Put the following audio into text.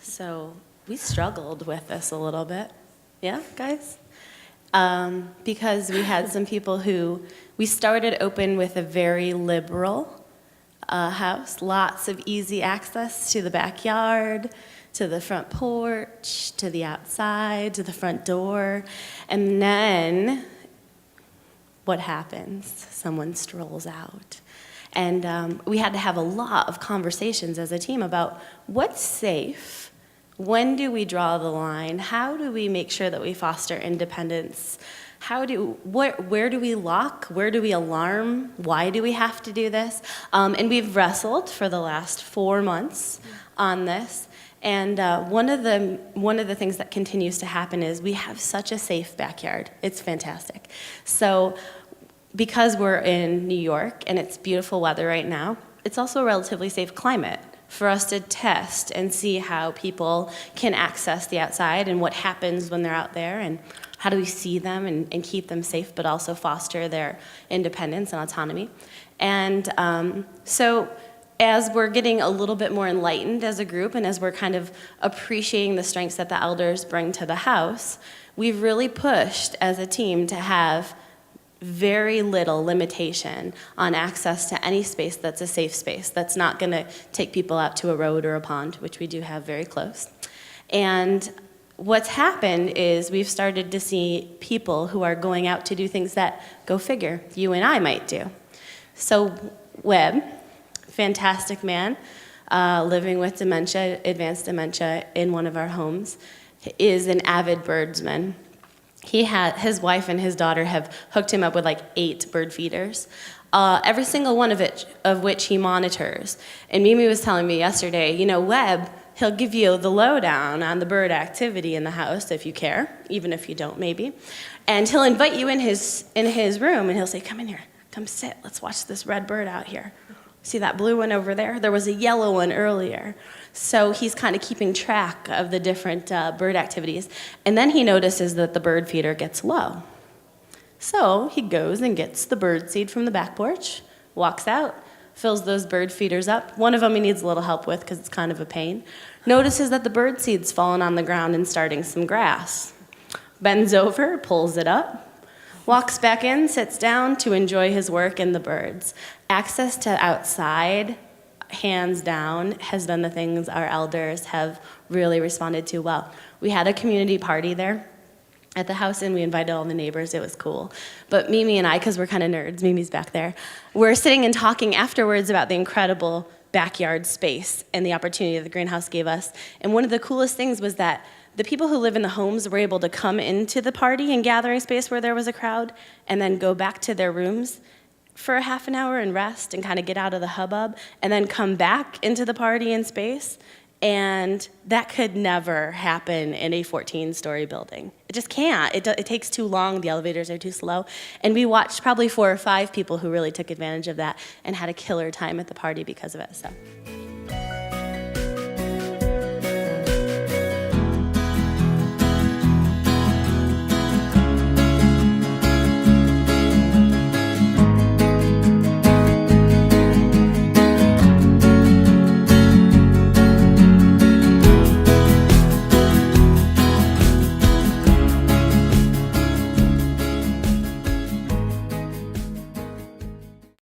So we struggled with this a little bit. Yeah, guys? Because we had some people who, we started open with a very liberal house, lots of easy access to the backyard, to the front porch, to the outside, to the front door. And then what happens? Someone strolls out. And we had to have a lot of conversations as a team about what's safe, when do we draw the line, how do we make sure that we foster independence, where do we lock, where do we alarm, why do we have to do this? And we've wrestled for the last 4 months on this. And one of the things that continues to happen is we have such a safe backyard. It's fantastic. So because we're in New York and it's beautiful weather right now, it's also a relatively safe climate for us to test and see how people can access the outside and what happens when they're out there and how do we see them and keep them safe but also foster their independence and autonomy. And so as we're getting a little bit more enlightened as a group and as we're kind of appreciating the strengths that the elders bring to the house, we've really pushed as a team to have very little limitation on access to any space that's a safe space, that's not going to take people out to a road or a pond, which we do have very close. And what's happened is we've started to see people who are going out to do things that, go figure, you and I might do. So Webb, fantastic man, living with dementia, advanced dementia in one of our homes, is an avid birdsman. His wife and his daughter have hooked him up with like 8 bird feeders, every single one of which he monitors. And Mimi was telling me yesterday, Webb, he'll give you the lowdown on the bird activity in the house if you care, even if you don't maybe. And he'll invite you in his room and he'll say, come in here, come sit, let's watch this red bird out here. See that blue one over there? There was a yellow one earlier. So he's kind of keeping track of the different bird activities. And then he notices that the bird feeder gets low. So he goes and gets the bird seed from the back porch, walks out, fills those bird feeders up. One of them he needs a little help with because it's kind of a pain. Notices that the bird seed's fallen on the ground and starting some grass. Bends over, pulls it up, walks back in, sits down to enjoy his work and the birds. Access to outside, hands down, has been the things our elders have really responded to well. We had a community party there at the house, and we invited all the neighbors. It was cool. But Mimi and I, because we're kind of nerds, Mimi's back there, we're sitting and talking afterwards about the incredible backyard space and the opportunity that the greenhouse gave us. And one of the coolest things was that the people who live in the homes were able to come into the party and gathering space where there was a crowd and then go back to their rooms for a half an hour and rest and kind of get out of the hubbub and then come back into the party and space. And that could never happen in a 14-story building. It just can't. It takes too long. The elevators are too slow. And we watched probably 4 or 5 people who really took advantage of that and had a killer time at the party because of it. So.